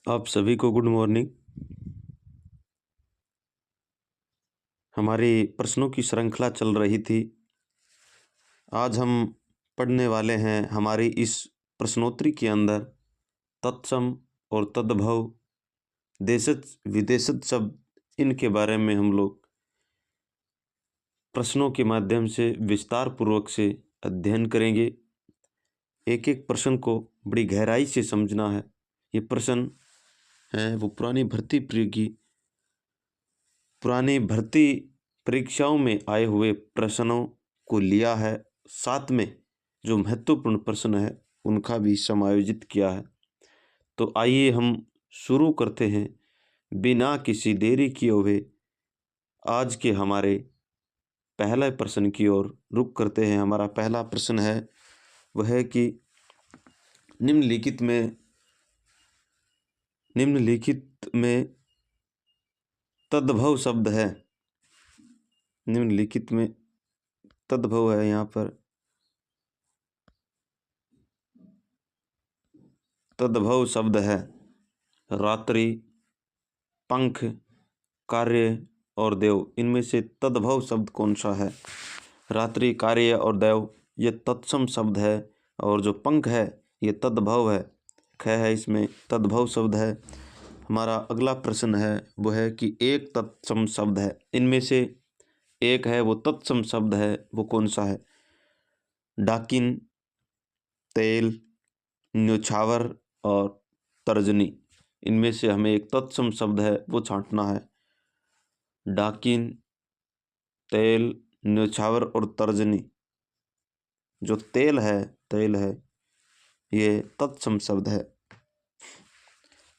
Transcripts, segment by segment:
आप सभी को गुड मॉर्निंग। हमारी प्रश्नों की श्रृंखला चल रही थी। आज हम पढ़ने वाले हैं हमारी इस प्रश्नोत्तरी के अंदर तत्सम और तद्भव, देशज विदेशज शब्द, इनके बारे में हम लोग प्रश्नों के माध्यम से विस्तार पूर्वक से अध्ययन करेंगे। एक एक प्रश्न को बड़ी गहराई से समझना है। ये प्रश्न है वो पुरानी भर्ती परीक्षाओं में आए हुए प्रश्नों को लिया है। साथ में जो महत्वपूर्ण प्रश्न है उनका भी समायोजित किया है। तो आइए हम शुरू करते हैं बिना किसी देरी किए हुए आज के हमारे पहले प्रश्न की ओर रुख करते हैं। हमारा पहला प्रश्न है वह है कि निम्नलिखित में तद्भव शब्द है। निम्नलिखित में तद्भव है। यहाँ पर तद्भव शब्द है रात्रि, पंख, कार्य और देव। इनमें से तद्भव शब्द कौन सा है? रात्रि, कार्य और देव ये तत्सम शब्द है, और जो पंख है ये तद्भव है। ख है इसमें तद्भव शब्द है। हमारा अगला प्रश्न है वो है कि एक तत्सम शब्द है। इनमें से एक है वो तत्सम शब्द है, वो कौन सा है? डाकिन, तेल, न्योछावर और तर्जनी। इनमें से हमें एक तत्सम शब्द है वो छांटना है। डाकिन, तेल, न्योछावर और तर्जनी। जो तेल है ये तत्सम शब्द है।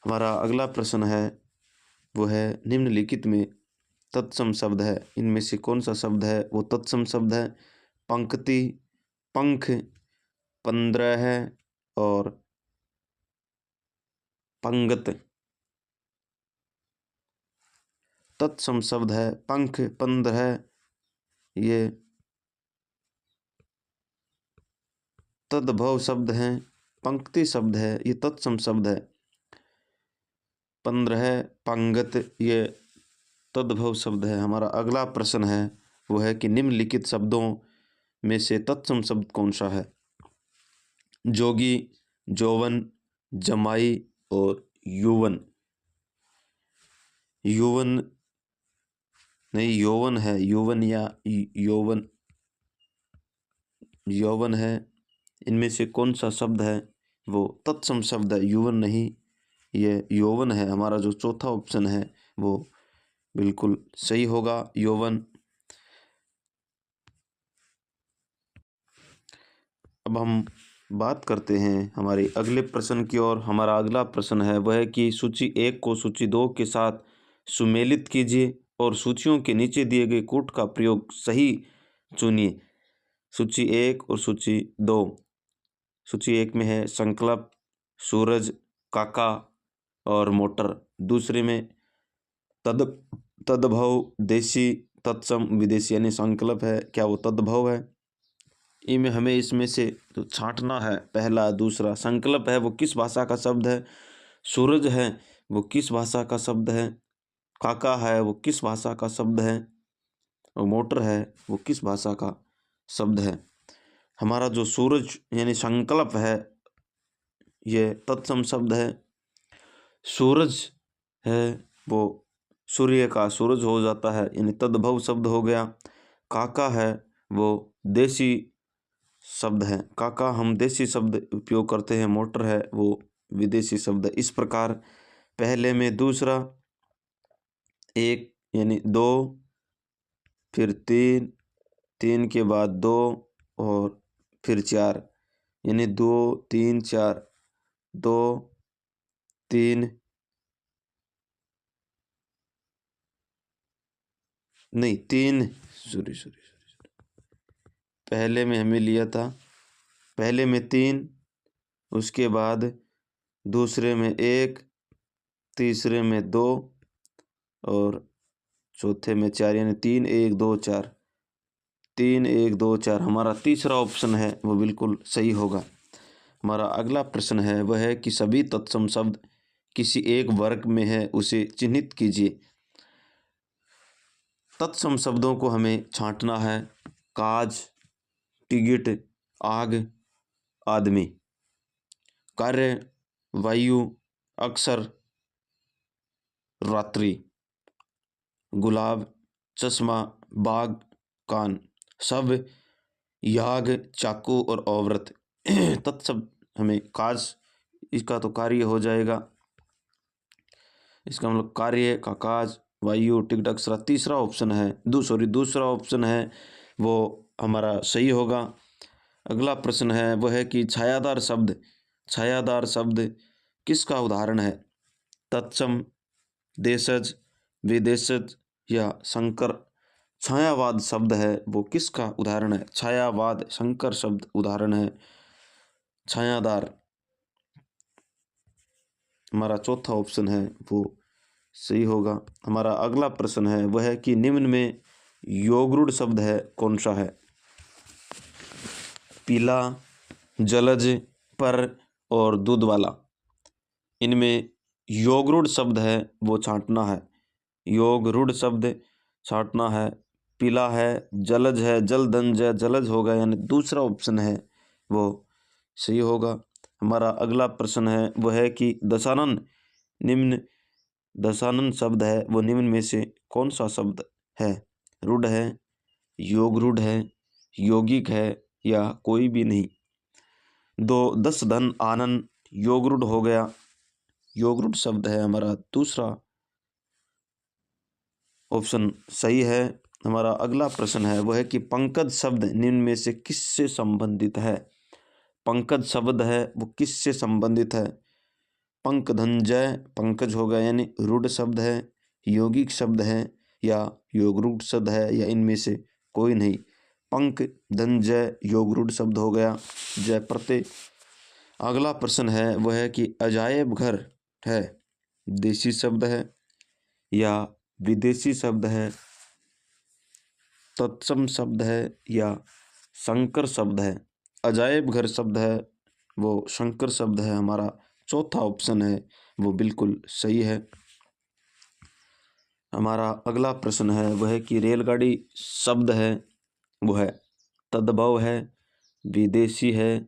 हमारा अगला प्रश्न है वो है निम्नलिखित में तत्सम शब्द है। इनमें से कौन सा शब्द है वो तत्सम शब्द है? पंक्ति, पंख, 15 है और पंगत। तत्सम शब्द है पंख, 15 ये तद्भव शब्द हैं। पंक्ति शब्द है ये तत्सम शब्द है। 15 पंगत ये तद्भव शब्द है। हमारा अगला प्रश्न है वो है कि निम्नलिखित शब्दों में से तत्सम शब्द कौन सा है? जोगी, जौवन, जमाई और यौवन। यौवन नहीं, यौवन है। यौवन या यौवन, यौवन है। इनमें से कौन सा शब्द है वो तत्सम शब्द है? यौवन नहीं, ये यौवन है। हमारा जो चौथा ऑप्शन है वो बिल्कुल सही होगा, यौवन। अब हम बात करते हैं हमारे अगले प्रश्न की ओर। हमारा अगला प्रश्न है वह है कि सूची 1 को सूची 2 के साथ सुमेलित कीजिए और सूचियों के नीचे दिए गए कूट का प्रयोग सही चुनिए। सूची 1 और सूची 2। सूची 1 में है संकल्प, सूरज, काका और मोटर। दूसरे में तद्भव, देशी, तत्सम, विदेशी। यानी संकल्प है, क्या वो तद्भव है? इनमें हमें इसमें से तो छांटना है पहला दूसरा। संकल्प है वो किस भाषा का शब्द है? सूरज है वो किस भाषा का शब्द है? काका है वो किस भाषा का शब्द है? और मोटर है वो किस भाषा का शब्द है? हमारा जो सूरज यानी संकल्प है ये तत्सम शब्द है। सूरज है वो सूर्य का सूरज हो जाता है, यानी तद्भव शब्द हो गया। काका है वो देशी शब्द है, काका हम देशी शब्द उपयोग करते हैं। मोटर है वो विदेशी शब्द है। इस प्रकार पहले में दूसरा, एक यानी दो, फिर तीन, तीन के बाद दो और फिर चार, यानी 2 3 4, 2 3 नहीं 3, सॉरी, पहले में हमें लिया था, पहले में 3, उसके बाद दूसरे में 1, तीसरे में 2 और चौथे में 4, यानी 3 1 2 4, 3 1 2 4। हमारा तीसरा ऑप्शन है वो बिल्कुल सही होगा। हमारा अगला प्रश्न है वह है कि सभी तत्सम शब्द किसी एक वर्ग में है उसे चिन्हित कीजिए। तत्सम शब्दों को हमें छांटना है। काज, टिकट, आग, आदमी। कार्य, वायु, अक्सर, रात्रि। गुलाब, चश्मा, बाग, कान। सब, याग, चाकू और औरत। तत्सम हमें काज, इसका तो कार्य हो जाएगा, इसका मतलब कार्य का काज, वायु, टिकट, अक्सर। तीसरा ऑप्शन है दूसरा ऑप्शन है वो हमारा सही होगा। अगला प्रश्न है वह है कि छायादार शब्द किसका उदाहरण है? तत्सम, देशज, विदेशज या संकर। छायावाद शब्द है वो किसका उदाहरण है? छायावाद संकर शब्द उदाहरण है। छायादार हमारा चौथा ऑप्शन है वो सही होगा। हमारा अगला प्रश्न है वह है कि निम्न में योगरूढ़ शब्द है कौन सा है? पीला, जलज, पर और दूध वाला। इनमें योगरूढ़ शब्द है वो छांटना है। योगरूढ़ शब्द छांटना है। पीला है, जलज है, जलदंज है, जलज होगा, यानी दूसरा ऑप्शन है वो सही होगा। हमारा अगला प्रश्न है वह है कि दशानन शब्द है वो निम्न में से कौन सा शब्द है? रूढ़ है, योगरूढ़ है, यौगिक है या कोई भी नहीं। दस धन आनन योगरूढ़ हो गया। योगरूढ़ शब्द है हमारा दूसरा ऑप्शन सही है। हमारा अगला प्रश्न है वह है कि पंकज शब्द निम्न में से किससे संबंधित है? पंकज शब्द है वो किससे संबंधित है? पंकधनजय, पंकज होगा, यानी रूढ़ शब्द है, यौगिक शब्द है या योगरूढ़ शब्द है या इनमें से कोई नहीं। पंक धनजय योगरूढ़ शब्द हो गया, जय प्रत्यय। अगला प्रश्न है वह है कि अजायब घर है देसी शब्द है या विदेशी शब्द है, तत्सम शब्द है या संकर शब्द है? अजायब घर शब्द है वो संकर शब्द है। हमारा चौथा ऑप्शन है वो बिल्कुल सही है। हमारा अगला प्रश्न है वह है कि रेलगाड़ी शब्द है वो है तद्भव है, विदेशी है,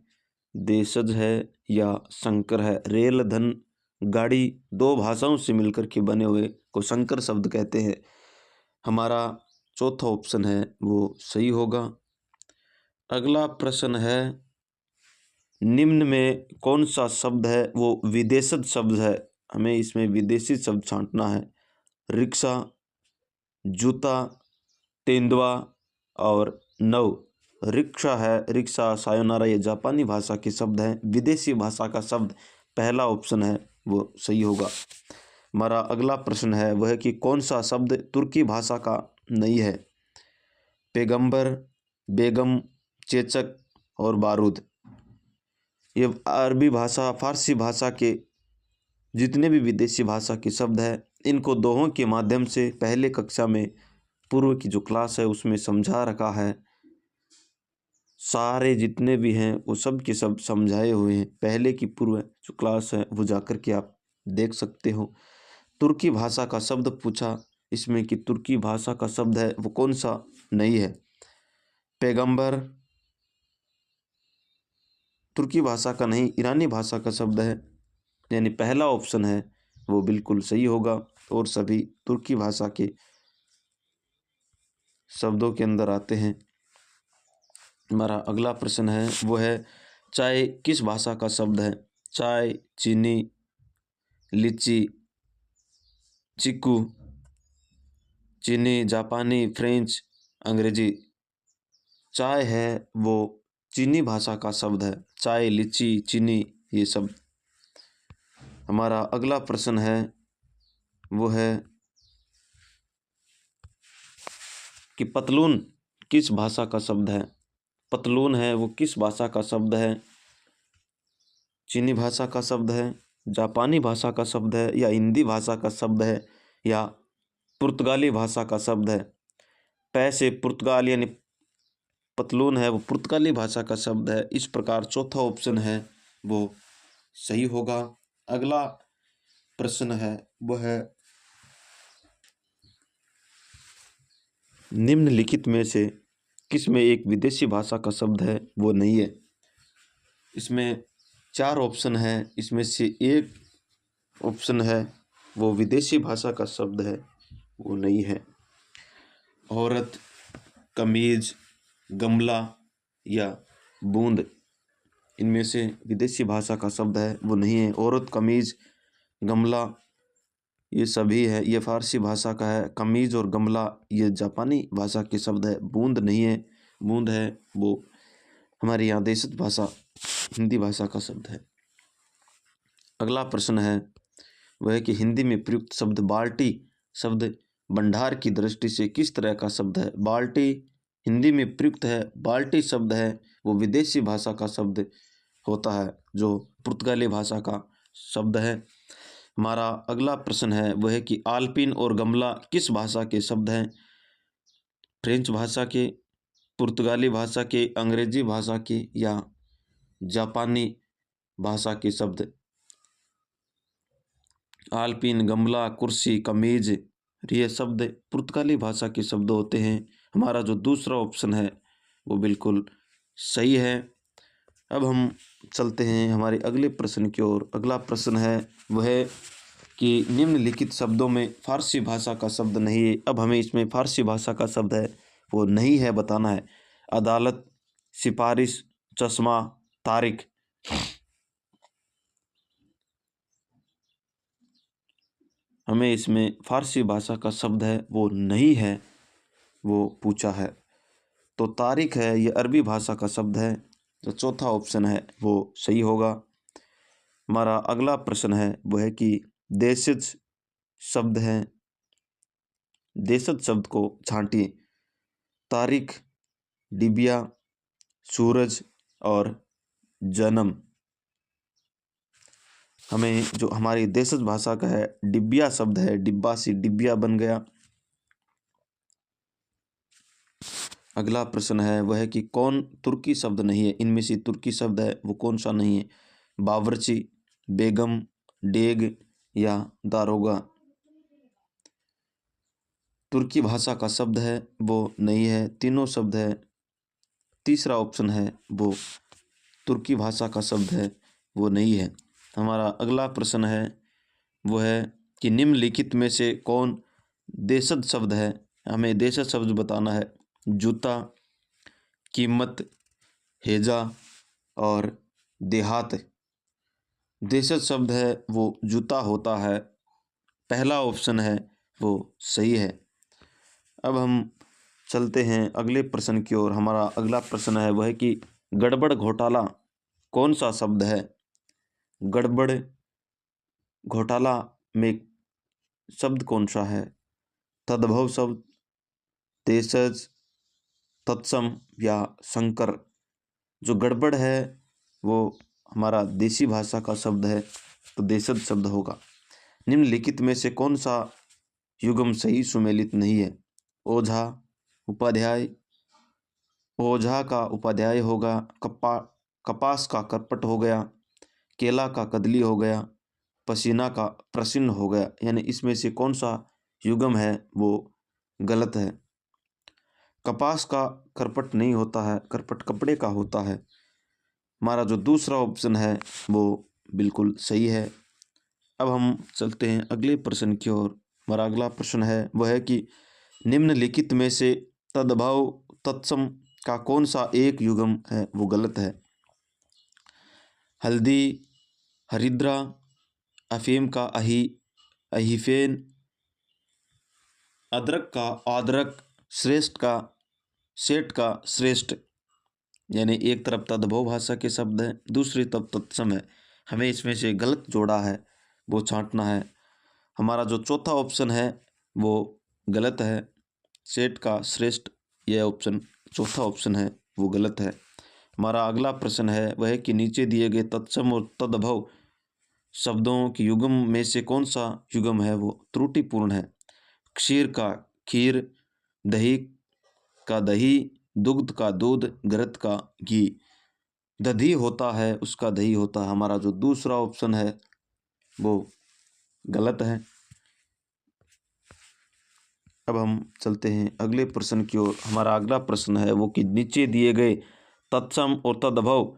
देशज है या संकर है? रेल, धन, गाड़ी दो भाषाओं से मिलकर के बने हुए को संकर शब्द कहते हैं। हमारा चौथा ऑप्शन है वो सही होगा। अगला प्रश्न है निम्न में कौन सा शब्द है वो विदेशज शब्द है? हमें इसमें विदेशी शब्द छांटना है। रिक्शा, जूता, तेंदुआ और नव। रिक्शा है, रिक्शा, सायोनारा ये जापानी भाषा के शब्द हैं। विदेशी भाषा का शब्द पहला ऑप्शन है वो सही होगा। हमारा अगला प्रश्न है वह है कि कौन सा शब्द तुर्की भाषा का नहीं है? पैगंबर, बेगम, चेचक और बारूद। ये अरबी भाषा, फारसी भाषा के जितने भी विदेशी भाषा के शब्द हैं इनको दोहों के माध्यम से पहले कक्षा में पूर्व की जो क्लास है उसमें समझा रखा है। सारे जितने भी हैं वो सब के सब समझाए हुए हैं। पहले की पूर्व जो क्लास है वो जाकर के आप देख सकते हो। तुर्की भाषा का शब्द पूछा इसमें कि तुर्की भाषा का शब्द है वो कौन सा नहीं है? पैगंबर तुर्की भाषा का नहीं, ईरानी भाषा का शब्द है, यानी पहला ऑप्शन है वो बिल्कुल सही होगा और सभी तुर्की भाषा के शब्दों के अंदर आते हैं। हमारा अगला प्रश्न है वो है चाय किस भाषा का शब्द है? चाय, चीनी, लीची, चीकू। चीनी, जापानी, फ्रेंच, अंग्रेजी। चाय है वो चीनी भाषा का शब्द है। चाय, लीची, चीनी ये सब। हमारा अगला प्रश्न है वो है कि पतलून किस भाषा का शब्द है? पतलून है वो किस भाषा का शब्द है? चीनी भाषा का शब्द है, जापानी भाषा का शब्द है या हिंदी भाषा का शब्द है या पुर्तगाली भाषा का शब्द है? पैसे पुर्तगाल यानी पतलून है वो पुर्तगाली भाषा का शब्द है। इस प्रकार चौथा ऑप्शन है वो सही होगा। अगला प्रश्न है वह है निम्नलिखित में से किस में एक विदेशी भाषा का शब्द है वो नहीं है। इसमें 4 ऑप्शन है, इसमें से एक ऑप्शन है वो विदेशी भाषा का शब्द है वो नहीं है। औरत, कमीज, गमला या बूंद, इनमें से विदेशी भाषा का शब्द है वो नहीं है। औरत, कमीज, गमला ये सभी है, ये फारसी भाषा का है। कमीज और गमला ये जापानी भाषा के शब्द है। बूंद नहीं है, बूंद है वो हमारे यहाँ देशज भाषा हिंदी भाषा का शब्द है। अगला प्रश्न है वह है कि हिंदी में प्रयुक्त शब्द बाल्टी शब्द भंडार की दृष्टि से किस तरह का शब्द है। बाल्टी हिंदी में प्रयुक्त है, बाल्टी शब्द है वो विदेशी भाषा का शब्द होता है जो पुर्तगाली भाषा का शब्द है। हमारा अगला प्रश्न है वह है कि आल्पिन और गमला किस भाषा के शब्द हैं। फ्रेंच भाषा के, पुर्तगाली भाषा के, अंग्रेजी भाषा के या जापानी भाषा के शब्द। आल्पिन, गमला, कुर्सी, कमीज ये शब्द पुर्तगाली भाषा के शब्द होते हैं। हमारा जो दूसरा ऑप्शन है वो बिल्कुल सही है। अब हम चलते हैं हमारे अगले प्रश्न की ओर। अगला प्रश्न है वह है कि निम्नलिखित शब्दों में फारसी भाषा का शब्द नहीं है। अब हमें इसमें फारसी भाषा का शब्द है वो नहीं है बताना है। अदालत, सिफारिश, चश्मा, तारीख। हमें इसमें फारसी भाषा का शब्द है वो नहीं है वो पूछा है। तो तारीख है ये अरबी भाषा का शब्द है। जो चौथा ऑप्शन है वो सही होगा। हमारा अगला प्रश्न है वह है कि देशज शब्द है, देशज शब्द को छांटिए। तारीख, डिबिया, सूरज और जन्म। हमें जो हमारी देशज भाषा का है डिबिया शब्द है, डिब्बा से डिबिया बन गया। अगला प्रश्न है वह है कि कौन तुर्की शब्द नहीं है। इनमें से तुर्की शब्द है वो कौन सा नहीं है। बावर्ची, बेगम, डेग या दारोगा। तुर्की भाषा का शब्द है वो नहीं है, तीनों शब्द है। तीसरा ऑप्शन है वो तुर्की भाषा का शब्द है वो नहीं है। हमारा अगला प्रश्न है वो है कि निम्नलिखित में से कौन देशज शब्द है। हमें देशज शब्द बताना है। जूता, कीमत, हेजा और देहात। देशज शब्द है वो जूता होता है, पहला ऑप्शन है वो सही है। अब हम चलते हैं अगले प्रश्न की ओर। हमारा अगला प्रश्न है वह है कि गड़बड़ घोटाला कौन सा शब्द है। गड़बड़ घोटाला में शब्द कौन सा है। तद्भव शब्द, देशज, तत्सम या संकर। जो गड़बड़ है वो हमारा देसी भाषा का शब्द है तो देशज शब्द होगा। निम्नलिखित में से कौन सा युग्म सही सुमेलित नहीं है। ओझा, उपाध्याय। ओझा का उपाध्याय होगा। कपास का करपट हो गया। केला का कदली हो गया। पसीना का प्रसिन्न हो गया। यानी इसमें से कौन सा युग्म है वो गलत है। कपास का करपट नहीं होता है, करपट कपड़े का होता है। हमारा जो दूसरा ऑप्शन है वो बिल्कुल सही है। अब हम चलते हैं अगले प्रश्न की ओर। हमारा अगला प्रश्न है वह है कि निम्नलिखित में से तद्भव तत्सम का कौन सा एक युग्म है वो गलत है। हल्दी, हरिद्रा, अफीम का अहीफेन, अदरक का आदरक, श्रेष्ठ का सेठ का श्रेष्ठ। यानी एक तरफ तद्भव भाषा के शब्द हैं, दूसरी तरफ तत्सम है। हमें इसमें से गलत जोड़ा है वो छांटना है। हमारा जो चौथा ऑप्शन है वो गलत है। सेठ का श्रेष्ठ यह ऑप्शन चौथा ऑप्शन है वो गलत है। हमारा अगला प्रश्न है वह है कि नीचे दिए गए तत्सम और तद्भव शब्दों के युग्म में से कौन सा युग्म है वो त्रुटिपूर्ण है। क्षीर का खीर, दही का दही, दुग्ध का दूध, घृत का घी। दधी होता है उसका दही होता है। हमारा जो दूसरा ऑप्शन है वो गलत है। अब हम चलते हैं अगले प्रश्न की ओर। हमारा अगला प्रश्न है वो कि नीचे दिए गए तत्सम और तद्भव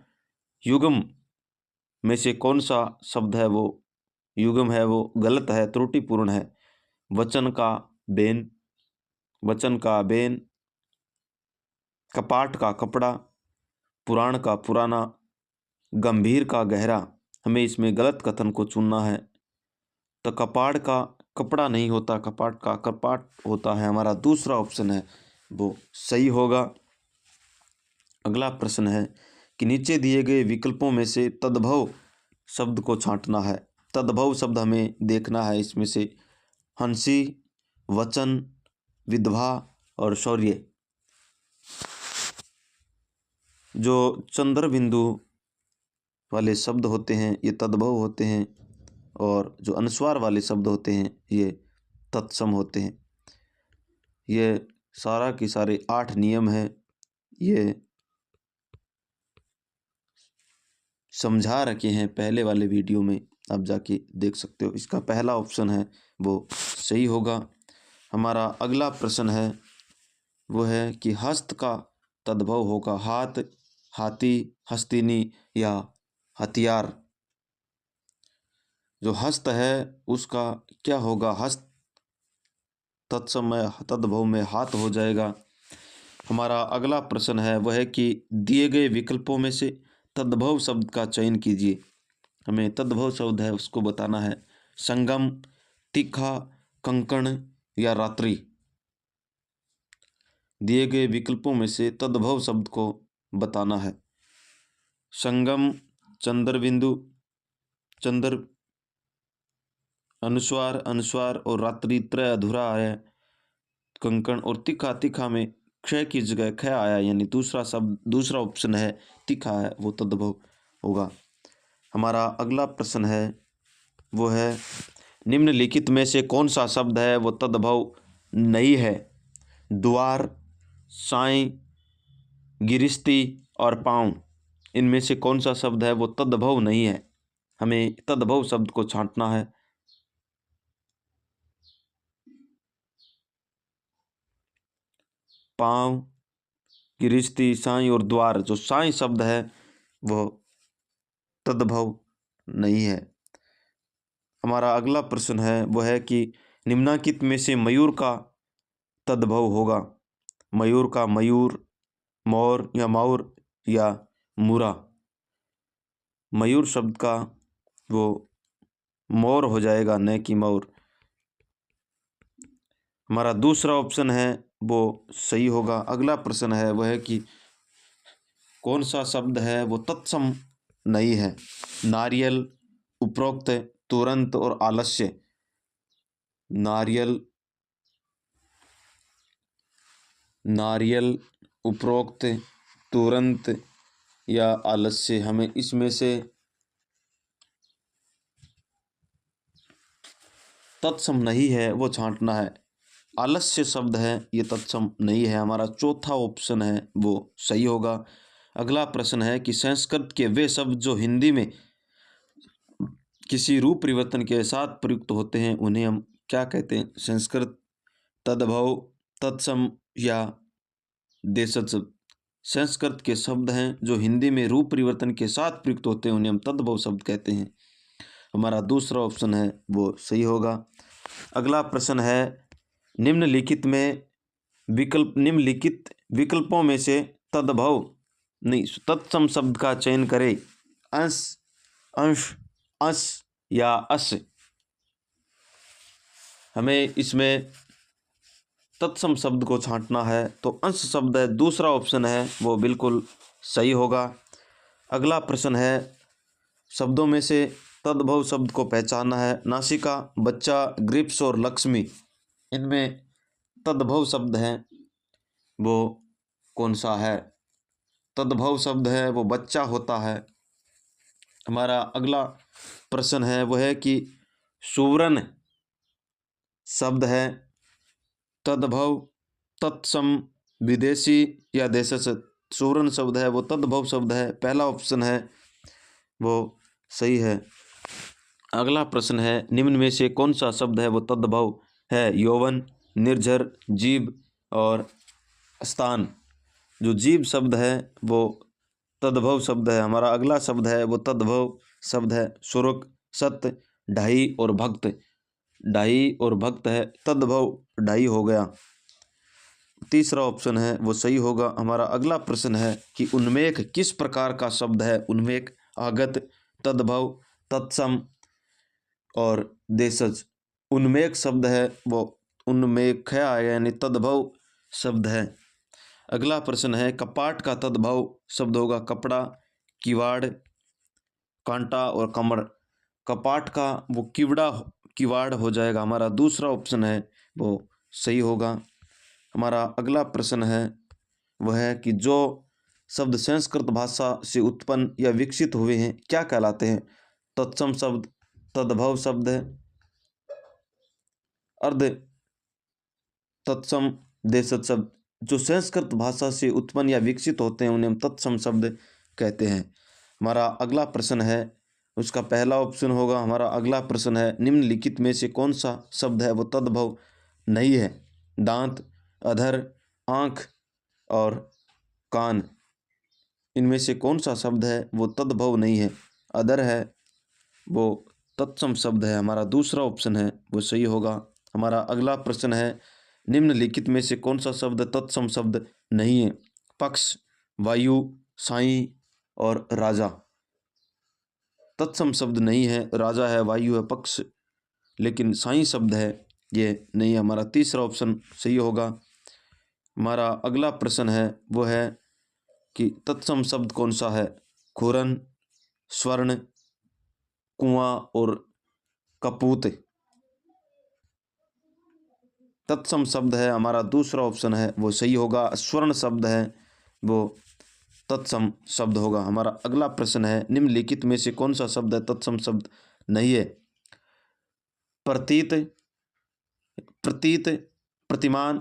युग्म में से कौन सा शब्द है वो युग्म है वो गलत है, त्रुटिपूर्ण है। वचन का बेन, वचन का बेन, कपाट का कपड़ा, पुराण का पुराना, गंभीर का गहरा। हमें इसमें गलत कथन को चुनना है। तो कपाट का कपड़ा नहीं होता, कपाट का कपाट होता है। हमारा दूसरा ऑप्शन है वो सही होगा। अगला प्रश्न है कि नीचे दिए गए विकल्पों में से तद्भव शब्द को छांटना है। तद्भव शब्द हमें देखना है इसमें से हंसी, वचन, विधवा और शौर्य। जो चंद्र बिंदु वाले शब्द होते हैं ये तद्भव होते हैं, और जो अनुस्वार वाले शब्द होते हैं ये तत्सम होते हैं। ये सारा के सारे 8 नियम हैं, ये समझा रखे हैं पहले वाले वीडियो में, आप जाके देख सकते हो। इसका पहला ऑप्शन है वो सही होगा। हमारा अगला प्रश्न है वो है कि हस्त का तद्भव होगा हाथ, हाथी, हस्तिनी या हथियार। जो हस्त है उसका क्या होगा? हस्त तत्समय तद्भव में हाथ हो जाएगा। हमारा अगला प्रश्न है वह है कि दिए गए विकल्पों में से तद्भव शब्द का चयन कीजिए। हमें तद्भव शब्द है उसको बताना है। संगम, तीखा, कंकण या रात्रि। दिए गए विकल्पों में से तद्भव शब्द को बताना है। संगम चंद्रबिंदु, चंद्र अनुस्वार, अनुस्वार और रात्रि त्रय अधूरा है। कंकण और तीखा, तीखा में क्षय की जगह ख आया, यानी दूसरा शब्द दूसरा ऑप्शन है तीखा है वो तद्भव होगा। हमारा अगला प्रश्न है वो है निम्नलिखित में से कौन सा शब्द है वो तद्भव नहीं है? द्वार, साईं, गिरिस्ती और पाँव। इनमें से कौन सा शब्द है वो तद्भव नहीं है? हमें तद्भव शब्द को छांटना है। पाँव, गिरिस्ती, साईं और द्वार। जो साईं शब्द है वो तद्भव नहीं है। हमारा अगला प्रश्न है वह है कि निम्नलिखित में से मयूर का तद्भव होगा। मयूर का मयूर, मोर या माउर या मुरा। मयूर शब्द का वो मोर हो जाएगा, न कि मौर। हमारा दूसरा ऑप्शन है वो सही होगा। अगला प्रश्न है वह है कि कौन सा शब्द है वो तत्सम नहीं है? नारियल, उपरोक्त, तुरंत और आलस्य। नारियल, नारियल, उपरोक्त, तुरंत या आलस्य। हमें इसमें से तत्सम नहीं है वो छांटना है। आलस्य शब्द है ये तत्सम नहीं है। हमारा चौथा ऑप्शन है वो सही होगा। अगला प्रश्न है कि संस्कृत के वे शब्द जो हिंदी में किसी रूप परिवर्तन के साथ प्रयुक्त होते हैं उन्हें हम क्या कहते हैं? संस्कृत, तद्भव, तत्सम या देशज शब्द। संस्कृत के शब्द हैं जो हिंदी में रूप परिवर्तन के साथ प्रयुक्त होते हैं उन्हें हम तद्भव शब्द कहते हैं। हमारा दूसरा ऑप्शन है वो सही होगा। अगला प्रश्न है निम्नलिखित विकल्पों में से तद्भव नहीं तत्सम शब्द का चयन करें। अंश, अंश, अंश या अस। हमें इसमें तत्सम शब्द को छांटना है, तो अंश शब्द है दूसरा ऑप्शन है वो बिल्कुल सही होगा। अगला प्रश्न है शब्दों में से तद्भव शब्द को पहचानना है। नासिका, बच्चा, ग्रिप्स और लक्ष्मी। इनमें तद्भव शब्द है वो कौन सा है? तद्भव शब्द है वो बच्चा होता है। हमारा अगला प्रश्न है वह है कि सुवर्ण शब्द है तद्भव, तत्सम, विदेशी या देशज। सुवर्ण शब्द है वो तद्भव शब्द है। पहला ऑप्शन है वो सही है। अगला प्रश्न है, निम्न में से कौन सा शब्द है वो तद्भव है? यौवन, निर्झर, जीव और स्थान। जो जीव शब्द है वो तद्भव शब्द है। हमारा अगला शब्द है वो तद्भव शब्द है सुरक, सत्य, ढाई और भक्त। ढाई और भक्त है, तद्भव ढाई हो गया। तीसरा ऑप्शन है वो सही होगा। हमारा अगला प्रश्न है कि उन्मेष किस प्रकार का शब्द है? उन्मेष आगत, तद्भव, तत्सम और देशज। उन्मेष शब्द है वो उन्मेष है यानी तद्भव शब्द है। अगला प्रश्न है, कपाट का तद्भव शब्द होगा कपड़ा, किवाड़, कांटा और कमर। कपाट का वो किवाड़ हो जाएगा। हमारा दूसरा ऑप्शन है वो सही होगा। हमारा अगला प्रश्न है वह है कि जो शब्द संस्कृत भाषा से उत्पन्न या विकसित हुए हैं क्या कहलाते हैं? तत्सम शब्द, तद्भव शब्द है, अर्ध तत्सम, देशज शब्द। जो संस्कृत भाषा से उत्पन्न या विकसित होते हैं उन्हें हम तत्सम शब्द कहते हैं। हमारा अगला प्रश्न है उसका पहला ऑप्शन होगा। हमारा अगला प्रश्न है, निम्नलिखित में से कौन सा शब्द है वो तद्भव नहीं है? दांत, अधर, आँख और कान। इनमें से कौन सा शब्द है वो तद्भव नहीं है? अधर है वो तत्सम शब्द है। हमारा दूसरा ऑप्शन है वो सही होगा। हमारा अगला प्रश्न है, निम्नलिखित में से कौन सा शब्द तत्सम शब्द नहीं है? पक्ष, वायु, साई और राजा। तत्सम शब्द नहीं है, राजा है, वायु है, पक्ष, लेकिन साई शब्द है ये नहीं है। हमारा तीसरा ऑप्शन सही होगा। हमारा अगला प्रश्न है वो है कि तत्सम शब्द कौन सा है? खुरन, स्वर्ण, कुआं और कपूत। तत्सम शब्द है हमारा दूसरा ऑप्शन है वो सही होगा। स्वर्ण शब्द है वो तत्सम शब्द होगा। हमारा अगला प्रश्न है, निम्नलिखित में से कौन सा शब्द है तत्सम शब्द नहीं है? प्रतीत, प्रतीत, प्रतिमान,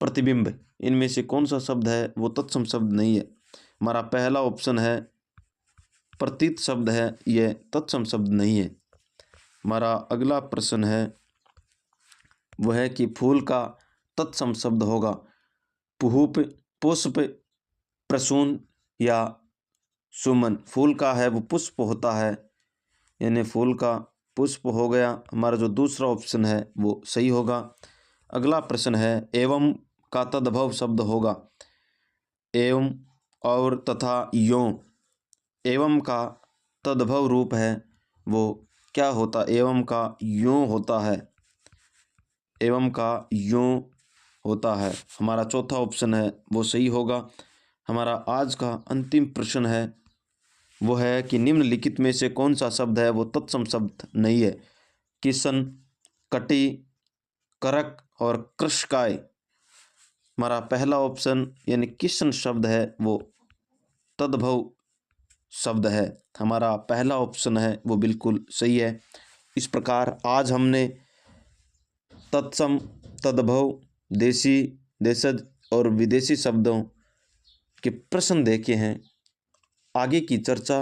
प्रतिबिंब। इनमें से कौन सा शब्द है वो तत्सम शब्द नहीं है? हमारा पहला ऑप्शन है प्रतीत शब्द है, ये तत्सम शब्द नहीं है। हमारा अगला प्रश्न है वह है कि फूल का तत्सम शब्द होगा पुष्प, पुष्प, प्रसून या सुमन। फूल का है वो पुष्प होता है, यानी फूल का पुष्प हो गया। हमारा जो दूसरा ऑप्शन है वो सही होगा। अगला प्रश्न है, एवं का तद्भव शब्द होगा एवं और तथा यों। एवं का तद्भव रूप है वो क्या होता? एवं का यों होता है, एवं का यों होता है। हमारा चौथा ऑप्शन है वो सही होगा। हमारा आज का अंतिम प्रश्न है वो है कि निम्नलिखित में से कौन सा शब्द है वो तत्सम शब्द नहीं है? किशन, कटी, करक और कृषकाय। हमारा पहला ऑप्शन यानी किशन शब्द है वो तद्भव शब्द है। हमारा पहला ऑप्शन है वो बिल्कुल सही है। इस प्रकार आज हमने तत्सम, तद्भव, देसी, देशज और विदेशी शब्दों के प्रश्न देखे हैं। आगे की चर्चा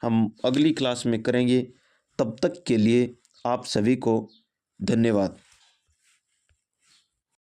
हम अगली क्लास में करेंगे। तब तक के लिए आप सभी को धन्यवाद।